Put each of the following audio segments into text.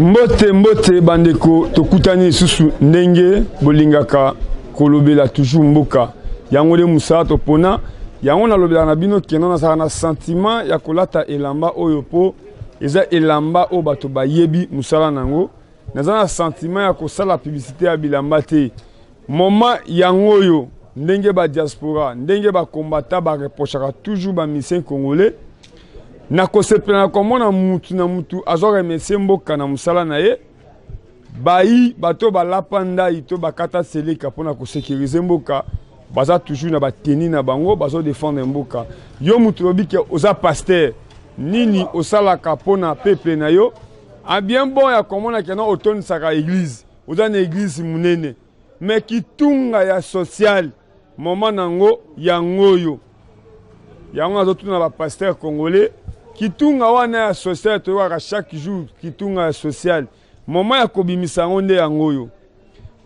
Mbote bandeko tokutani susu ndenge bolingaka kolobela toujours mboka yango le musa topona yango na lobela na bino keno na saka na sentiment ya kolata elamba oyo po eza elamba o bato bayebi musala nango naza na sentiment ya kosala publicité ya bilamba te moma yango oyo ndenge ba diaspora ndenge ba combattant ba reprochaka toujours ba mission congolais na kosepela komona mutu na mutu azo remercier mboka na musala na ye bayi bato balapanda ito bakata seleka pona ko sécuriser mboka baza toujours na bateni na bango bazo défendre mboka yo mutu lobike oza pasteur nini osalaka pona peuple na yo a bien bon ya komona kena otoni saka église oza na église munene mais kitunga ya social moment nango yango yo yango azotuna ba pasteur congolais kitunga wana ya social to waka chaque jour kitunga ya social moment ya kobimisa ngonde yango yo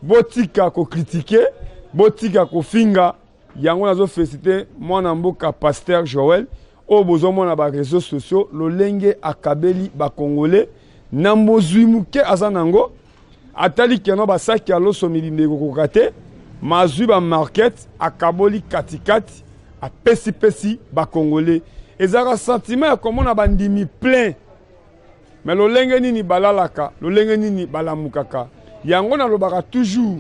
botika ko critiquer botika ko finga yango nazo féliciter mwana mboka pasteur Joël o bozo mona ba réseaux sociaux lolenge akabeli ba congolais na mozwi muke azanango atali keno ba saki aloso milinde ko kokate mazwi ba market akaboli katikati a pesi ba congolais ezaka sentiment ya komona bandimi plein mais lolenge nini balalaka lolenge nini balamukaka yango na lobaka toujours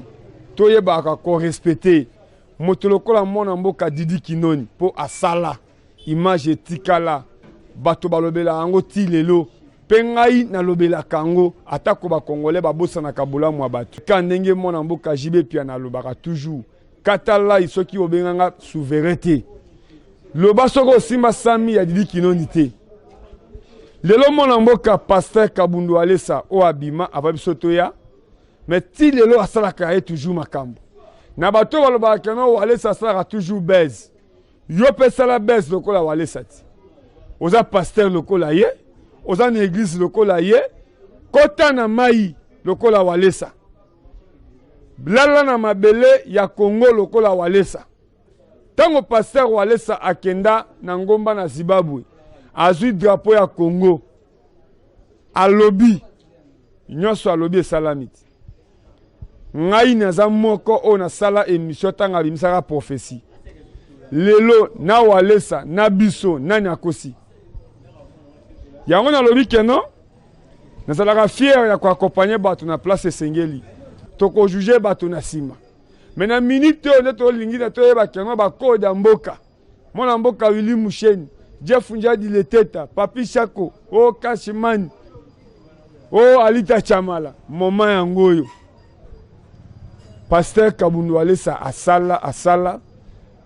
toyebaka ko respecter moto lokola mona mboka Didi Kinoni po asala image etikala bato balobela yango ti lelo pengai na lobela kango atako ba congolais babosa na kabula mwa bato ka ndenge mona mboka jibe pia na lobaka toujours katala isoki obenganga souveraineté loba soko simba sami ya Didi Kinoni te lelo mona mboka pasteur Kabundu Alesa o abima avabiso toya mais ti lelo asalaka ye toujours makambo na bato balobaka keno Alesa asalaka toujours baise yo pesa la baise lokola Alesa ti oza pasteur lokola ye oza na église lokola ye kota na mai lokola Alesa blala na mabele ya Congo lokola Alesa tango pasteur Alesa akenda na ngomba na Zimbabwe azui drapeau ya Congo alobi nyonso alobi esalamiti ngai naza moko o na sala émission tanga bimisaka prophétie lelo na Alesa na biso nani akosi yango na lobi keno nazalaka fier ya ko accompagner bato na place esengeli toko juger bato na sima mais na minute on est olingi na toyeba keno ba code mboka mona mboka Willy Musheni Jeff Njadi Leteta Papi Chako o Kashimani o Alita Chamala moment yango yo pasteur Kabundu Alesa asala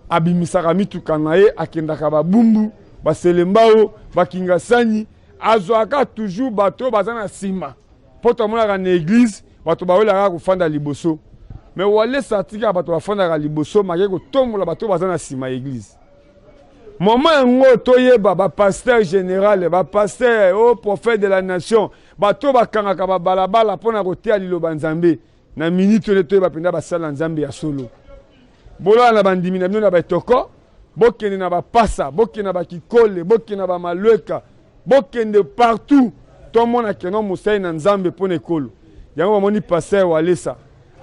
abimisaka mituka na ye akendaka babumbu baselembao bakingasani azwaka toujours bato bazana sima poto mona na église bato bawelaka kufanda liboso mais Alesa tika bato bafanda liboso makeko tombola bato bazana sima église moment yango toyeba ba pasteur général ba pasteur au prophète de la nation bato bakangaka ba balabala pona kotia liloba nzambe na minute le toyeba penda basala nzambe ya solo bola na bandimi na bino na batoko bokende na bapasa bokende na bakikole bokende na bamalweka bokende partout to mona keno musai na nzambe pona ekolo yango bamoni pasteur Alesa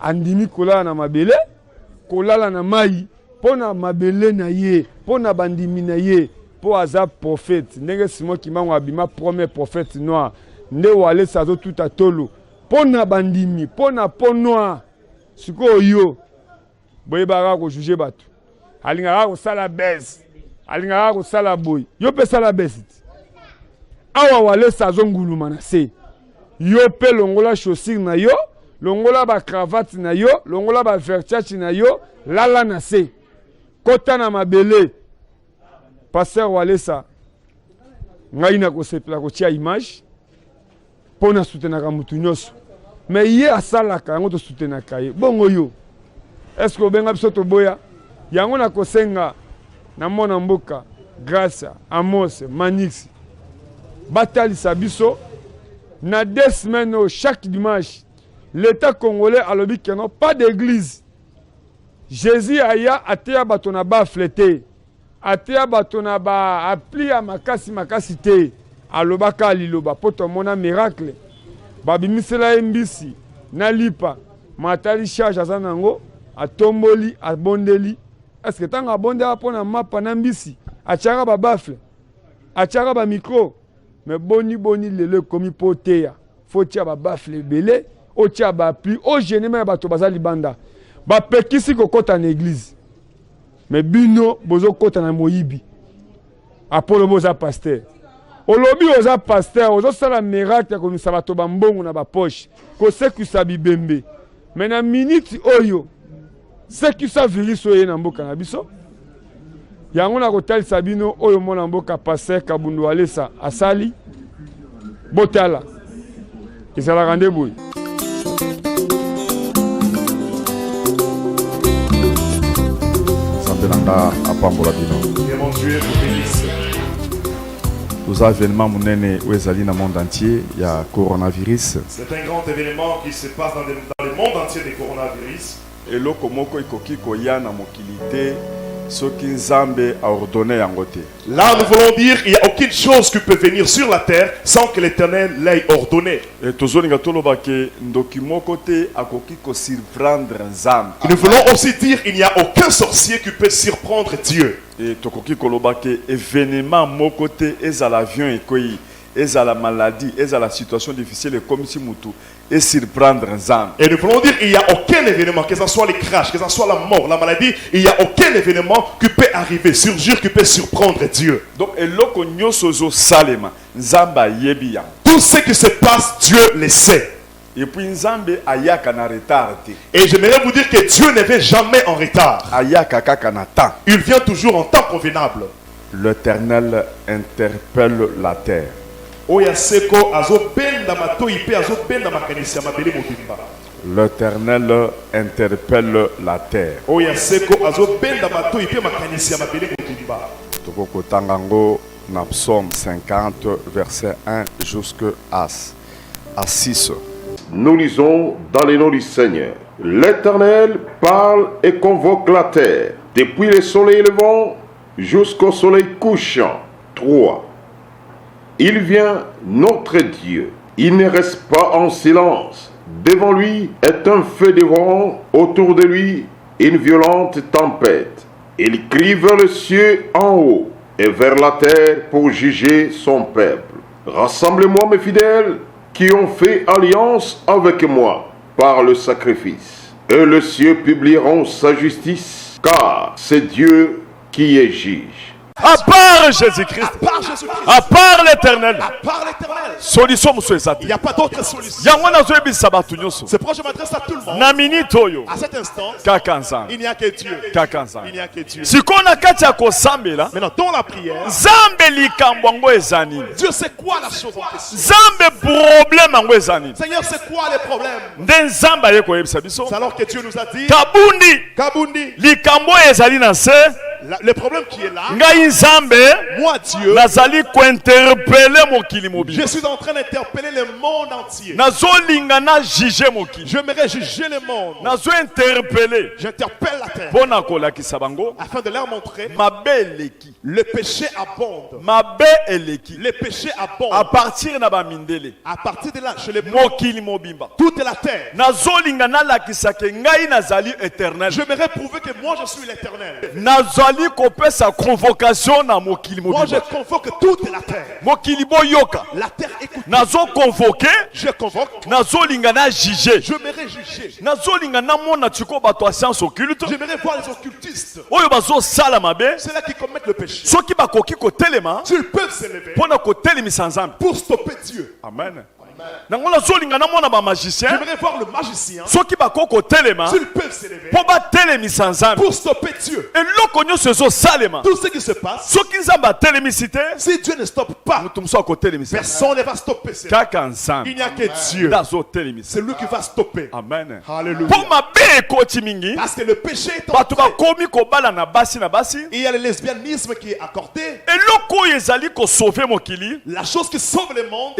andimi kolala na mabele kolala na mai pona mabele na ye pona bandimi na ye po aza prophète ndenge Simon Kimbangu abima premier prophète noir nde Alesa zo tout atolo pona bandimi pona po noir siko yo boyebaka ko juger bato alingaka ko sala baisse alingaka ko sala boy yo pe sala baisse awa Alesa zo nguluma na se yo pe longola chaussure na yo longola ba cravate na yo longola ba versace na yo lala na se kota na mabele pasteur Alesa ngai na kosepela kotia image pona soutenaka mutu nyonso mais ye asalaka yango to soutenaka ye bongo yo est-ce que obenga biso toboya yango na kosenga na mona mboka grâce Amos Manix batalisa biso na 2 semaines chaque dimanche l'état congolais alobi keno pas d'église Jésus aya atea bato na ba flété atea bato na ba apli ya makasi te alobaka liloba poto mona miracle babimisela ye mbisi na lipa matali charge aza nango atomboli abondeli est-ce que tanga abondela mpona mapa na mbisi atiaka babafle atiaka bamikro mais boni lelo ekomi mpo teya fo tia babafle ebele otia bapli ogene me bato baza libanda bapekisi kokɔta na église mais bino bozokɔta na moyibi apolo boza pasteur olobi oza pasteur ozosala miracle ya komisa bato bambongo na bapoche kosekisa bibembe mais na minute oyo sekisa virus oyo na mboka na biso yango na kotalisa bino oyo mona mboka pasteur Kabundu Alesa asali botala ezalaka nde boye. Que mon Dieu vous bénisse. Nous avons événement monene wezali na monde entier, il y a coronavirus. C'est un grand événement qui se passe dans le monde entier des coronavirus. Et loko moko ikoki koya na mokilité soki nzambe a ordonné yango te. Là, nous voulons dire qu'il n'y a aucune chose qui peut venir sur la terre sans que l'Éternel l'ait ordonné. Et tozolinga toloba ke ndoki moko te akoki ko surprendre nzambe. Nous voulons aussi dire qu'il n'y a aucun sorcier qui peut surprendre Dieu. Et tokoki koloba ke événement moko te ezala avion ekoyi ezala maladie ezala situation difficile comme si mutu et surprendre nzambe. Et nous voulons dire qu'il n'y a aucun événement, que ce soit les crashs, que ce soit la mort, la maladie, il n'y a aucun événement qui peut arriver, surgir, qui peut surprendre Dieu. Donc eloko nyonso zo salema nzamba yebi yango. Tout ce qui se passe, Dieu le sait. Et puis nzambe ayaka na retard te. Et j'aimerais vous dire que Dieu ne vient jamais en retard. Ayaka kaka na temps. Il vient toujours en temps convenable. L'Éternel interpelle la terre. L'Éternel interpelle la terre. Tokokotangango na Psaume 50 verset 1 jusqu'à 6. Nous lisons dans les noms du Seigneur. L'Éternel parle et convoque la terre, depuis le soleil levant jusqu'au soleil couchant. 3. Il vient notre Dieu. Il ne reste pas en silence. Devant lui est un feu dévorant, autour de lui une violente tempête. Il crie vers le ciel en haut et vers la terre pour juger son peuple. Rassemblez-moi mes fidèles qui ont fait alliance avec moi par le sacrifice. Et les cieux publieront sa justice, car c'est Dieu qui est juge. À part Jésus-Christ, à part l'Éternel, solution il n'y a pas d'autre solution. C'est pourquoi je m'adresse à tout le monde. À cet instant, il n'y a que Dieu. Il n'y a que Dieu. Maintenant, dans la prière, Dieu sait quoi la chose en question. Seigneur, c'est quoi les problèmes? C'est alors que Dieu nous a dit Kabundi, le problème qui est là, moi Dieu, je suis en train d'interpeller le monde entier. J'aimerais juger le monde. J'interpelle la terre afin de leur montrer le péché abonde. Le péché abonde. À partir de là, je les montre toute la terre. J'aimerais prouver que moi je suis l'Éternel. Moi je convoque toute la terre. La terre écoute. Je convoque. J'aimerais juger. J'aimerais voir les occultistes. Ceux-là qui commettent le péché. S'ils peuvent s'élever pour stopper Dieu. Amen. J'aimerais voir le magicien. S'ils peuvent s'élever pour stopper Dieu. Tout ce qui se passe, si Dieu ne stoppe pas, personne ne va stopper cela. Il n'y a que Dieu. C'est lui qui va stopper. Amen. Alléluia. Parce que le péché est entré. Il y a le lesbianisme qui est accordé. La chose qui sauve le monde,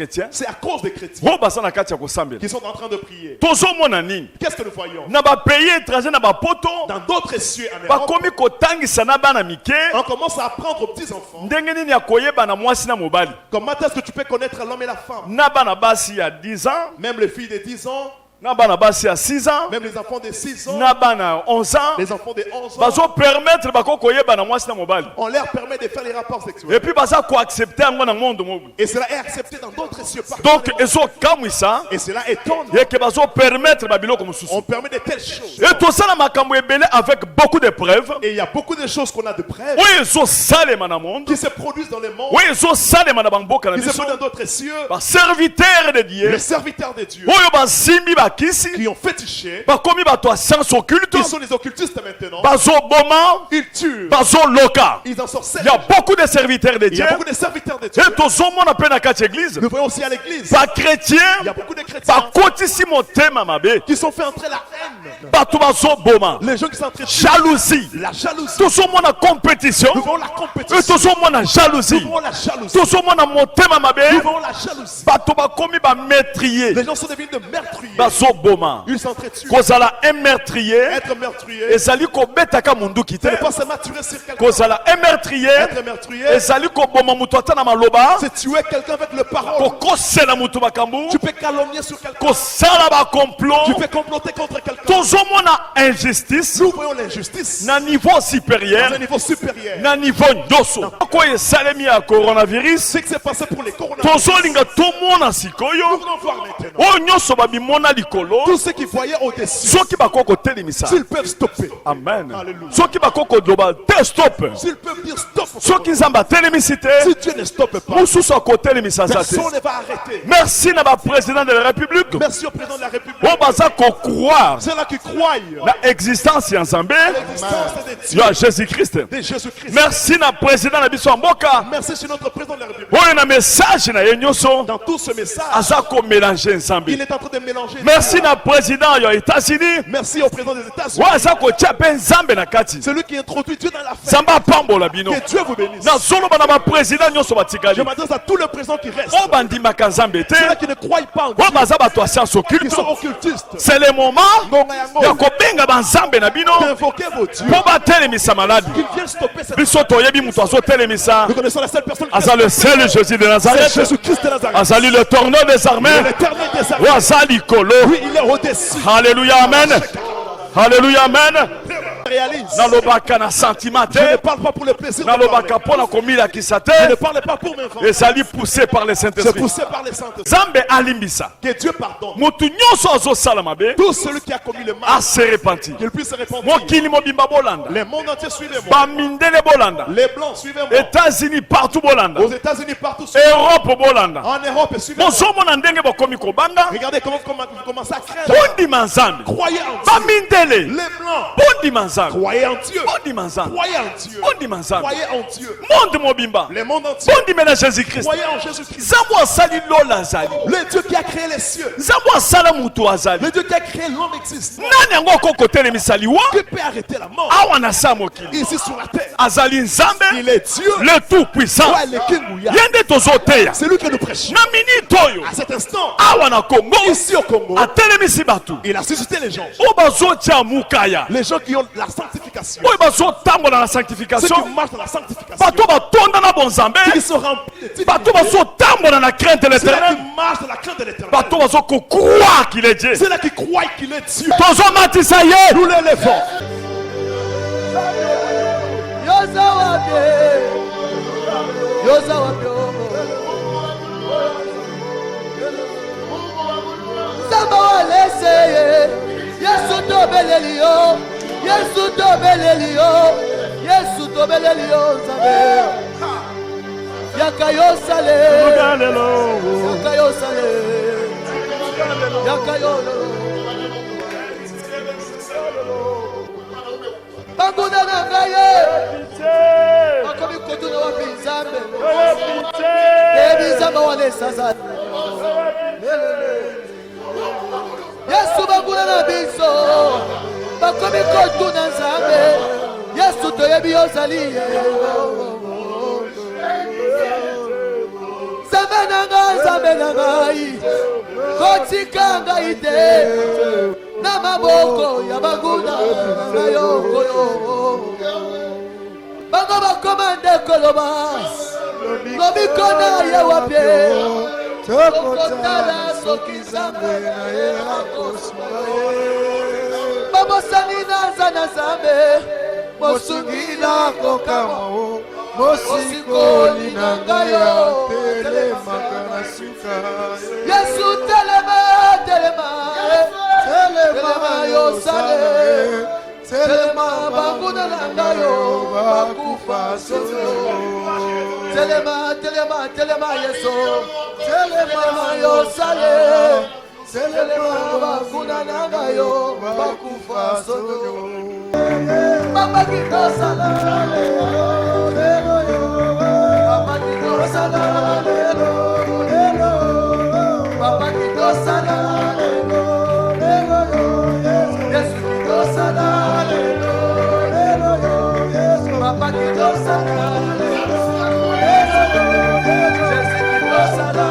chrétiens. C'est à cause des chrétiens Oh, basana kati ya kosambela. qui sont en train de prier. Tozo mona nini? Qu'est-ce que nous voyons? Na ba pays étranger na ba poto. Dans d'autres cieux en Ba Europe, komi kotangisa na bana mike. on commence à apprendre aux petits-enfants Ndenge nini ya koyeba na mwasi na mobali. comment est-ce que tu peux connaître l'homme et la femme. Na bana basi ya 10 ans. Même les filles de 10 ans, Na bana basi ya 6 ans. même les enfants de 6 ans, Na bana 11 ans. les enfants de 11 ans, Bazo permettre bako koyeba na mwasi na mobali. on leur permet de faire les rapports Et sexuels. puis baza ko accepter ngo na monde mo. Et cela est accepté dans d'autres cieux. Partout Donc dans le monde. ezo kamwisa. Et cela étonne. Et que bazo permettre ba biloko mosusu. On permet de telles choses. Et tout ça na makambo ebele avec beaucoup de preuves. Et il y a beaucoup de choses qu'on a de preuves Oui, ezo salema na monde. qui se produisent dans le monde, Oui, ezo salema na bamboka na qui se biso. produisent dans d'autres cieux. Ba serviteur de Dieu. Les serviteurs de Dieu Oyo basimbi bakisi. qui ont fétiché, Bakomi bato ya science occulte. ils sont les occultistes maintenant. Bazo boma. Ils tuent, Bazo loka. ils en sortent. Il y a beaucoup de serviteurs de Il y Dieu. a beaucoup de serviteurs de Dieu. Et tozomona pe na kati ya église. Nous voyons aussi à l'église, Ba chrétien. il y a beaucoup de chrétiens Bakotisi motema mabe. qui sont fait entrer la haine. Bato bazo boma. Les gens qui sont entrés Jalousie. la jalousie. Tozomona compétition. Nous voyons la Et compétition. tozomona Nous jalousie. voyons la jalousie. Tozomona motema Nous mabe. voyons la jalousie. Bato bakomi ba meurtrier. Les gens sont devenus de meurtriers. Bazo boma. Ils sont entrés tués. Kozala un meurtrier. Être meurtrier, Ezali kobetaka munduki ce te. n'est pas se maturer sur quelqu'un. Kozala un meurtrier. Être meurtrier, Ezali koboma mutu ata na maloba. c'est tuer quelqu'un avec le parole. Kokosela mutu makambu. Tu peux calomnier sur quelqu'un. Kosala ba complot. Tu peux comploter contre quelqu'un. Tozomona injustice Nous voyons l'injustice na niveau dans supérieur. un niveau supérieur. Na niveau nyoso. Ko esalemi ya coronavirus. Ce qui s'est passé pour les coronavirus, Tozolinga tomona nous sikoyo. voulons voir maintenant. O nyonso babimona likolo. Tous ceux qui voyaient au-dessus, Soki bakoko telemisa. s'ils peuvent stopper, Amen. Alléluia. Soki bakoko doba te stop. s'ils peuvent dire stop, Soki nzamba telemisi te. si Dieu ne stoppe pas, Mosusu akotelemisa za te. personne ne va arrêter. Merci na ba président de la République. Merci au président de la République. O baza ko croire C'est là qui croient na existence ya Nzambe l'existence de Dieu, ya Jésus-Christ. de Jésus-Christ. Merci na président na biso ya mboka. Merci sur notre président de la République. Oyo na message na ye nyonso Dans tout ce message, aza ko mélanger Nzambe. il est en train de mélanger. Merci na président ya États-Unis. Merci au président des États-Unis. Wa aza ko tia pe Nzambe na kati. C'est lui qui introduit Dieu dans la fête. Nzambe apambola bino. Que Dieu vous bénisse. Na zoloba na ba président nyonso batikali. Je m'adresse à tous les présidents qui restent. O bandimaka Nzambe te. Ceux qui ne croient pas en Dieu, O baza bato ya science qui occulte. sont occultistes. C'est le moment ya kobenga banzambe na bino Invoquez vos dieux. po batelemisa maladi. Qu'ils viennent stopper cette. Biso toyebi mutu azotelemisa. Nous connaissons la seule personne qui Aza le seul Jésus de c'est Nazareth. Jésus-Christ de Nazareth. Azali le tourneur des armées. L'éternel des O armées. aza likolo. Oui, il est au-dessus. Alléluia, amen. Alléluia, amen. Réalise. Nalobaka na sentiment Je ne te. parle pas pour le plaisir de parler. Nalobaka pona komilakisa Je ne te. parle pas pour m'inventer. Ezali poussé par le C'est Saint-Esprit. poussé par les saints. Nzambe alimbisa. Que Dieu pardonne. Mutu nyonso azosala mabe Tout celui qui a commis le mal, ase repentir. qu'il puisse se répandre. Mokili mobimba bolanda. Les mondes entiers suivez-moi. Bamindele bolanda. Les blancs suivez-moi. États-Unis partout bolanda. Aux États-Unis, partout. suivez-moi. Europe bolanda. En Europe, suivez-moi. Bozomona ndenge bokomi kobanga. Regardez comment vous commencez à craindre. Bondima Nzambe. Croyez en Dieu. Bamindele. Les blancs, Bondima Nzambe. croyez en Dieu. Bondima Nzambe. Croyez en Dieu. Bondima Nzambe. Croyez en Dieu. Monde mobimba. Les mondes entiers, Bondimela Jésus-Christ. croyez en Jésus-Christ. Nzambe asali lola azali. Le Dieu qui a créé les cieux. Nzambe asala mutu azali. Le Dieu qui a créé l'homme existe. Nani yango akokotelemisa liwa? Qui peut arrêter la mort Awa na sa mokili. ici sur la terre? Azali Nzambe. Il est Dieu. Le tout-puissant. Ouais, le King Ouya. Yende tozoteya. C'est lui que nous prêchons. Na minute oyo. À cet instant, Awa na Congo. ici au Congo, Atelemisi bato. il a suscité les gens. O bazotia mukaya. Les gens qui ont la sanctification. Oyo bazotambola na Ceux sanctification. qui marchent dans la sanctification. Bato batonda na bonzambe. Qui sont remplis de divinité. Bato bazotambola na crainte de C'est là l'éternel. qui marchent dans la crainte de l'éternel. Bato bazokokroire qu'il est Dieu. C'est là qui croient qu'il est Dieu. Tozomatisa ye. Nous l'élevons. Yesu tobeleli yo Nzambe yaka yo sale yaka yo sale yaka yo banguna na ngaye bakomi kotuna wapi Nzambe ebi Nzambe wale sasa Yesu banguna na biso bakomi kotuna Nzambe Yesu toyebi ozali Nzambe nanga nzambe na ngai kotika ngai te na maboko ya baguna na yo koyo bango bakoma ndeko loba lobikona ye wapye tokotala soki nzambe na ye akosma babosani nanza na nzambe mosungi na kokama mosikoli na ngai yo telemaka na suka yesu telema telema telema yo sale telema banguna na ngai yo bakufa solo telema telema telema yesu telema yo sale telema banguna na ngai yo bakufa solo Papa Kito Sala Papa Kito Sala Papa Kito Sala Yesu Kito Sala Papa Kito Sala Yesu Kito Sala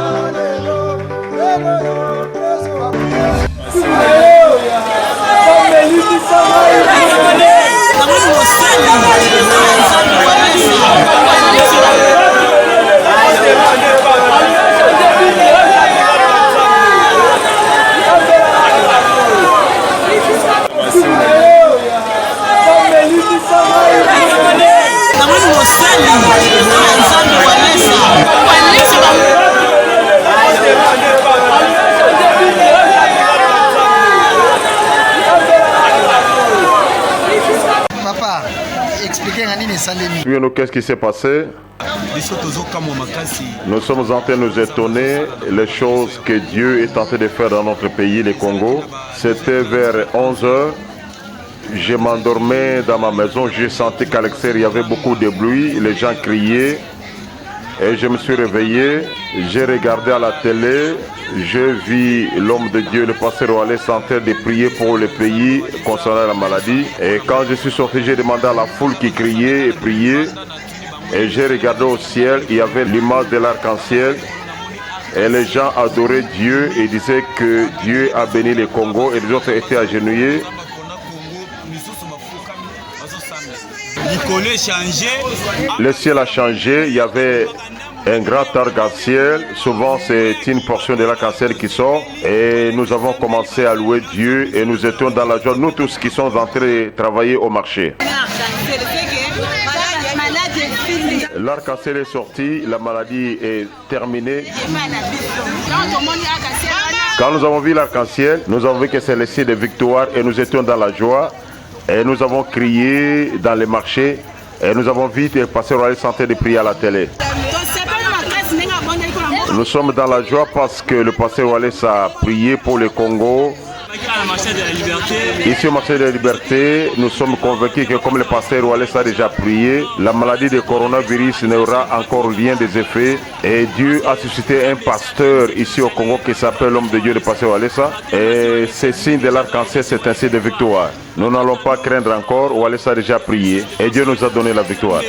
Nous, qu'est-ce qui s'est passé? Nous sommes en train de nous étonner les choses que Dieu est en train de faire dans notre pays, le Congo. C'était vers 11 h. Je m'endormais dans ma maison. J'ai senti qu'à l'extérieur, il y avait beaucoup de bruit. Les gens criaient. Et je me suis réveillé. J'ai regardé à la télé. Je vis l'homme de Dieu, le pasteur Wallace, en train de prier pour le pays concernant la maladie. Et quand je suis sorti, j'ai demandé à la foule qui criait et priait. Et j'ai regardé au ciel, il y avait l'image de l'arc-en-ciel. Et les gens adoraient Dieu et disaient que Dieu a béni le Congo. Et les autres étaient agenouillés. Le ciel a changé, il y avait un grand arc-en-ciel. Souvent c'est une portion de l'arc-en-ciel qui sort. Et nous avons commencé à louer Dieu et nous étions dans la joie, nous tous qui sommes entrés de travailler au marché. L'arc-en-ciel est sorti, la maladie est terminée. Quand nous avons vu l'arc-en-ciel, nous avons vu que c'est le signe de victoire et nous étions dans la joie. Et nous avons crié dans les marchés et nous avons vu le pasteur Royal Santé de prier à la télé. Nous sommes dans la joie parce que le pasteur Wallace a prié pour le Congo. Ici au marché de la liberté, nous sommes convaincus que comme le pasteur Wallace a déjà prié, la maladie de coronavirus n'aura encore rien des effets. Et Dieu a suscité un pasteur ici au Congo qui s'appelle l'homme de Dieu, le pasteur Wallace. Et ce signe de l'arc-en-ciel, c'est un signe de victoire. Nous n'allons pas craindre encore, Wallace a déjà prié et Dieu nous a donné la victoire.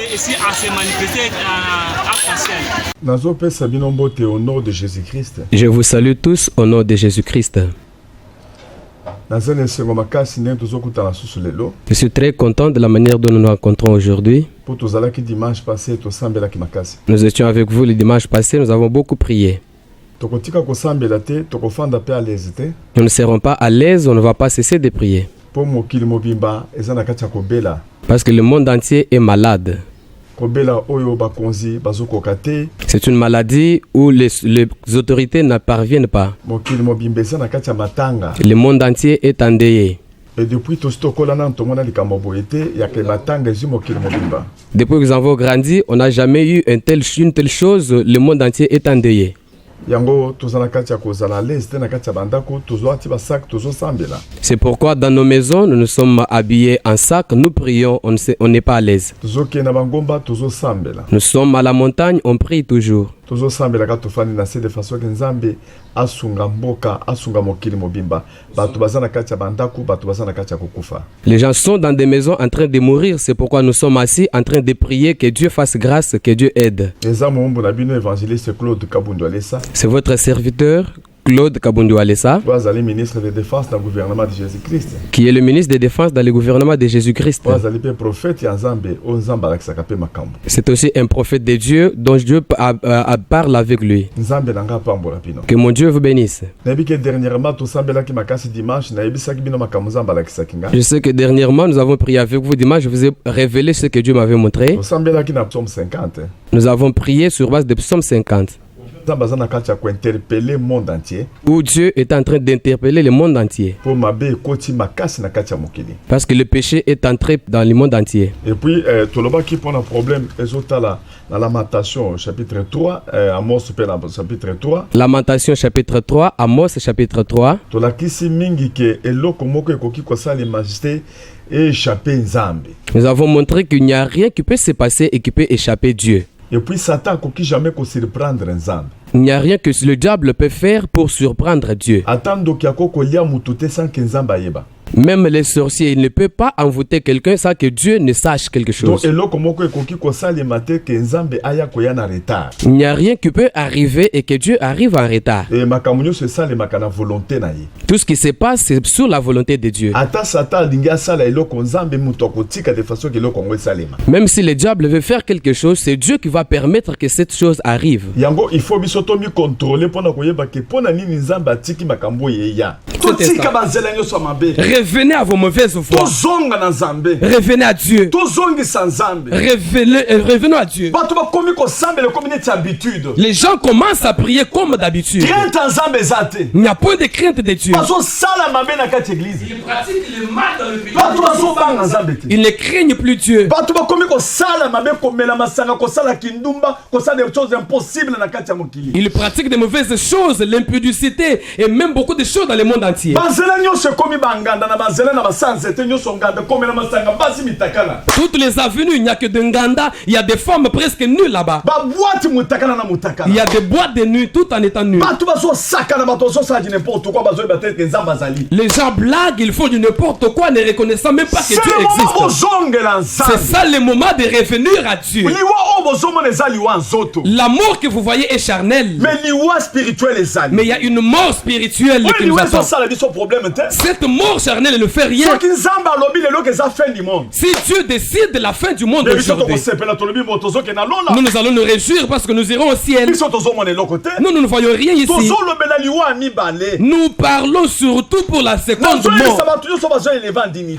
Je vous salue tous au nom de Jésus-Christ. Je suis très content de la manière dont nous nous rencontrons aujourd'hui. Nous étions avec vous le dimanche passé, nous avons beaucoup prié. Nous ne serons pas à l'aise, on ne va pas cesser de prier. Parce que le monde entier est malade. C'est une maladie où les autorités ne parviennent pas. Le monde entier est endeuillé. Depuis que nous avons grandi, on n'a jamais eu une telle chose. Le monde entier est endeuillé. C'est pourquoi dans nos maisons, nous nous sommes habillés en sac, nous prions, on n'est pas à l'aise. Nous sommes à la montagne, on prie toujours. asunga mboka asunga mokili mobimba bato bazana kati ya bandaku bato bazana kati ya kokufa. Les gens sont dans des maisons en train de mourir, c'est pourquoi nous sommes assis en train de prier que Dieu fasse grâce, que Dieu aide. Eza mombo na bino évangéliste Claude Kabundu Alessa. C'est votre serviteur Claude Kabundu Alessa, Wazali ministre de défense dans le gouvernement de Jésus-Christ. qui est le ministre de défense dans le gouvernement de Jésus-Christ. Wazali pe prophète ya Nzambe o Nzamba alakisaka pe makambo. C'est aussi un prophète de Dieu dont Dieu parle avec lui. Nzambe nanga pambola bino. Que mon Dieu vous bénisse. Nayebi ke dernièrement to sambelaki makasi dimanche nayebisaki bino makambo Nzamba alakisaki nga. Je sais que dernièrement nous avons prié avec vous dimanche, je vous ai révélé ce que Dieu m'avait montré. To sambelaki na psaume 50. Nous avons prié sur base de psaume 50. Nzamba zana kati ya interpeller monde entier. Où Dieu est en train d'interpeller le monde entier. Po mabe ekoti makasi na kati ya mokili. Parce que le péché est entré dans le monde entier. Et puis tolobaki pona problème ezotala na Lamentation chapitre 3 Amos pe na chapitre 3. Lamentation chapitre 3, Amos chapitre 3. Tolakisi mingi ke eloko moko ekoki kosala majesté et échapper Nzambe. Nous avons montré qu'il n'y a rien qui peut se passer et qui peut échapper Dieu. Et puis Satan koki jamais ko surprendre Nzambe. Il n'y a rien que le diable peut faire pour surprendre Dieu. Attends ki akoko lia mutu sans que Nzambe ayeba. Même les sorciers, ils ne peuvent pas envoûter quelqu'un sans que Dieu ne sache quelque chose. Donc eloko moko ekoki kosala mate ke Nzambe aya koya na retard. Il n'y a rien qui peut arriver et que Dieu arrive en retard. Et makamunyo se sale makana volonté na ye. Tout ce qui se passe, c'est sous la volonté de Dieu. Ata Satan linga sala eloko Nzambe mutu kotika de façon que eloko ngo salema. Même si le diable veut faire quelque chose, c'est Dieu qui va permettre que cette chose arrive. Yango il faut bisoto mi contrôler pona koyeba ke pona nini Nzambe atiki makambo ye ya. Totika bazela nyoso mabe. Revenez à vos mauvaises voies. Revenez à Dieu. Revenons à Dieu. Les gens commencent à prier comme d'habitude. Il n'y a point de crainte de Dieu. Ils pratiquent le mal dans le pays. Ils ne craignent plus Dieu. Ils pratiquent de mauvaises choses, l'impudicité et même beaucoup de choses dans le monde entier. Toutes les avenues, il n'y a que de Nganda, il y a des femmes presque nues là-bas. Il y a des boîtes de nuit tout en étant nues. Les gens blaguent, ils font du n'importe quoi ne reconnaissant même pas que Dieu existe. C'est ça le moment de revenir à Dieu. L'amour que vous voyez est charnel. Mais il y a une mort spirituelle qui nous attend. Cette mort charnelle ne fait rien. Si Dieu décide de la fin du monde aujourd'hui, nous allons nous réjouir parce que nous irons au ciel. Nous ne voyons rien ici. Nous parlons surtout pour la seconde mort.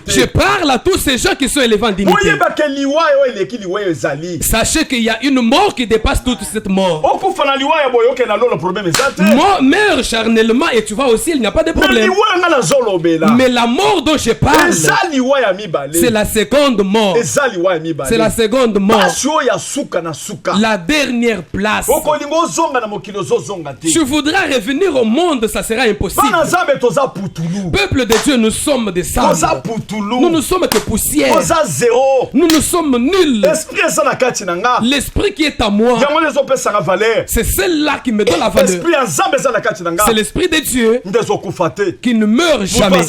Je parle à tous ces gens qui sont élevés en dignité. Sachez qu'il y a une mort qui dépasse toute cette mort. Meurs charnellement et tu vois aussi, il n'y a pas de problème. Mais la mort dont je parle, c'est la seconde mort. C'est la seconde mort. La dernière place. Tu voudras revenir au monde, ça sera impossible. Peuple de Dieu, nous sommes des sables. Nous ne sommes que poussière. Nous ne sommes nuls. L'esprit qui est à moi, c'est celle-là qui me donne la valeur. C'est l'esprit de Dieu qui ne meurt jamais.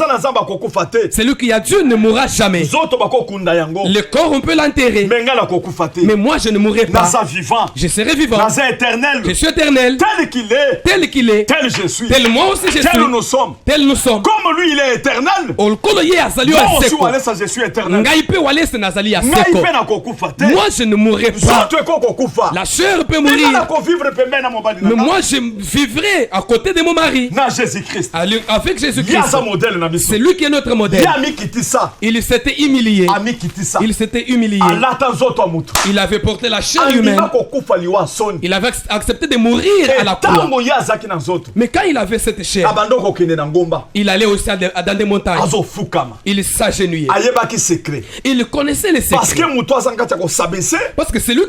Celui qui a Dieu ne mourra jamais. Le corps on peut l'enterrer, mais moi je ne mourrai pas. Je serai vivant. Je suis éternel. Tel qu'il est. Tel je suis. Tel moi aussi je suis. Tel nous sommes. Comme lui il est éternel. Moi je ne mourrai pas. La chair peut mourir, mais moi je vivrai à côté de mon mari. Avec Jésus-Christ. C'est lui qui est notre modèle. Il s'était humilié. Il s'était humilié. Il avait porté la chair humaine. Il avait accepté de mourir à la croix. Mais quand il avait cette chair, il allait aussi dans des montagnes. Il s'agenouillait. Il connaissait les secrets. Parce que c'est lui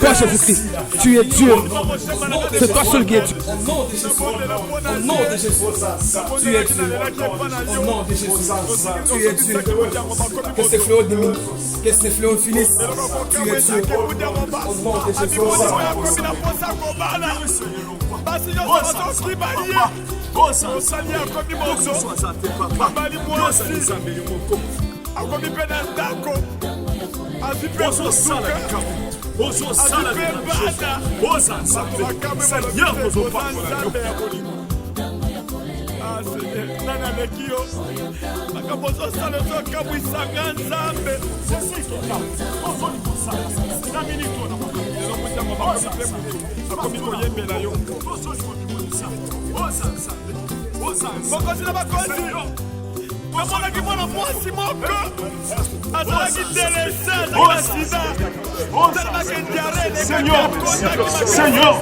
Toi, Jésus-Christ, tu es Dieu. C'est toi seul qui es Dieu. Au nom de Jésus. Au nom de Jésus. Tu es Dieu. Au nom de Jésus. Tu es Dieu. Que ces fléaux diminuent. Que ces fléaux finissent. Tu es Dieu. Au nom de Jésus. Seigneur, Seigneur, Seigneur,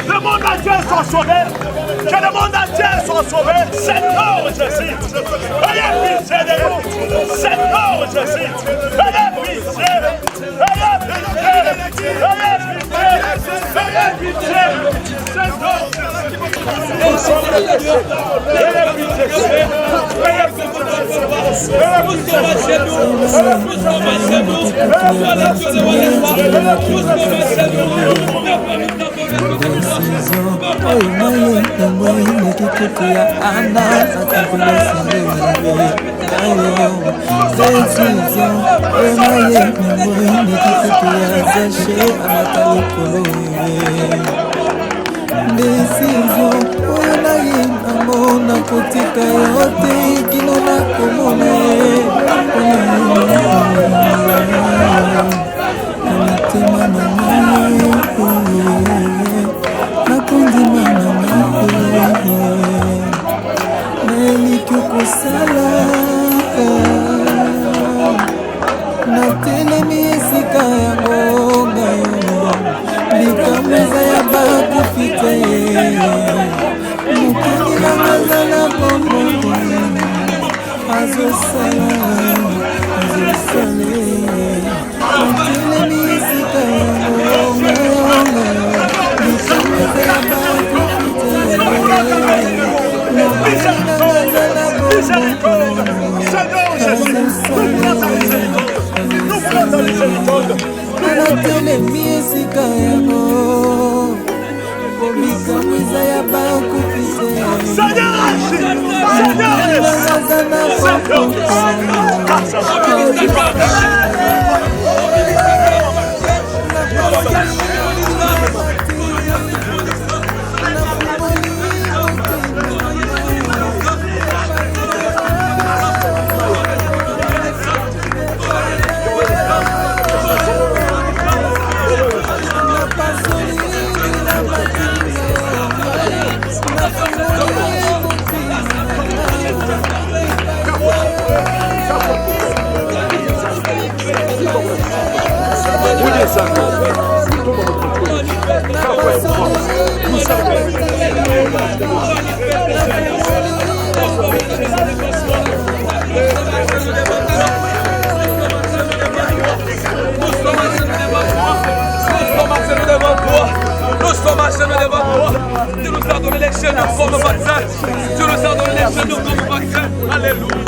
Le monde entier soit sauvé. Que le monde entier soit sauvé. Seigneur Jésus. Ayez pitié de nous. Seigneur Jésus. Ayez pitié. Ayez pitié. Ayez pitié. décision oyo nayi nango nakotika yo te kino nakomona ye motema na ngai nakondima na ngai nayeliki kosala natelemi esika yango ngayo likambo eza ya bakufi te mokili nanga azala bombongo azosala natelemi esika yango ngayo likambo eza ya bakufi te mokili nanga azala bombongo natelemi esika yango kobikambo eza ya bakufi te aza na Nous sommes acharnés devant toi. Tu nous as donné les chaînes comme vaccin. Tu nous as donné les chaînes comme vaccin. Alléluia.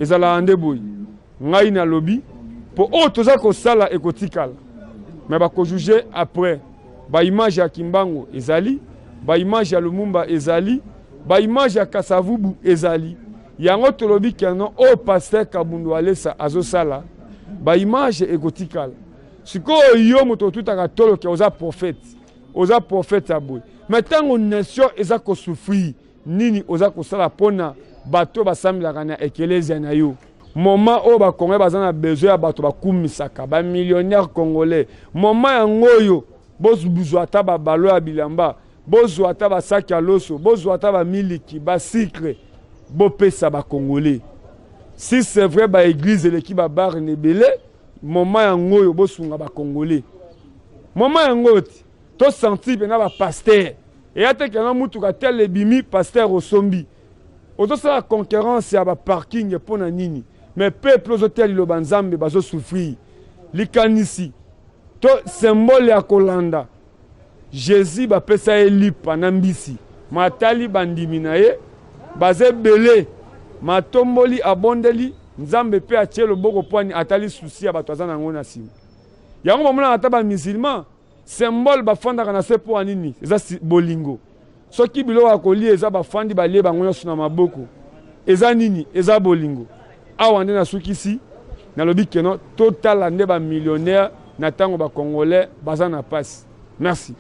ezala ande boyi ngai na lobi po o toza kosala ekotikala me bakojuge après baimage ya Kimbangu ezali baimage ya Lumumba ezali baimage ya Kasavubu ezali yango tolobi keno o pasteur Kabundu Alesa azosala baimage ekotikala sikoyo yo moto tutaka tolo ke oza prophète aboy mais tango nation eza kosufri nini oza kosala pona bato basambilaka na ekelezia na yo moment o bakongolais baza na besoin ya bato bakumisaka bamillionnaire congolais moment yango oyo bozwa ata babalo ya bilamba bozwa ata basaki ya loso bozwa ata bamiliki basikre bopesa bakongolais si c'est vrai baéglise eleki babare nebele moment yango oyo bosunga bakongolais moment yango ti tosenti mpena bapaster eya te kena mutuka tel ebimi paster osombi ozosala concurrence ya baparking mpona nini mais peuple ozotia liloba nzambe bazosufrir likanisi to symbole ya kolanda Jésus bapesa ye lipa na mbisi matali bandimi na ye baza ebele matomboli abondeli nzambe pe atie loboko pwani atali susi ya bato aza nango na nsima yango bamonaka ata bamusulman symbole bafandaka na se mpo ya nini eza bolingo soki biloko ya kolia eza bafandi balie bango nyonso na maboko eza nini eza bolingo awa nde nasukisi nalobi keno totala nde bamillionnaire na ntango bakongolais baza na pasi merci.